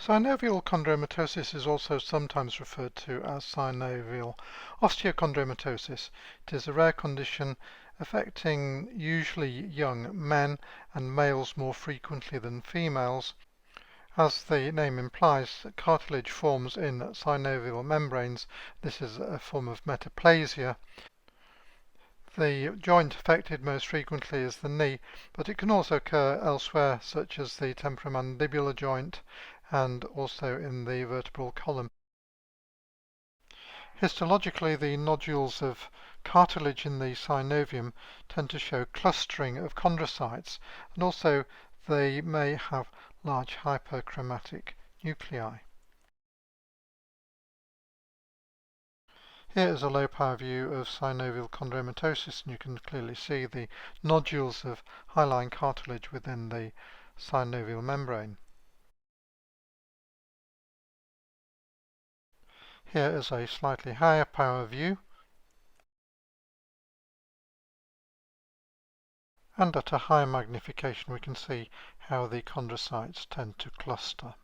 Synovial chondromatosis is also sometimes referred to as synovial osteochondromatosis. It is a rare condition affecting usually young men and males more frequently than females. As the name implies, cartilage forms in synovial membranes. This is a form of metaplasia. The joint affected most frequently is the knee, but it can also occur elsewhere, such as the temporomandibular joint and also in the vertebral column. Histologically, the nodules of cartilage in the synovium tend to show clustering of chondrocytes, and also they may have large hyperchromatic nuclei. Here is a low power view of synovial chondromatosis, and you can clearly see the nodules of hyaline cartilage within the synovial membrane. Here is a slightly higher power view, and at a higher magnification we can see how the chondrocytes tend to cluster.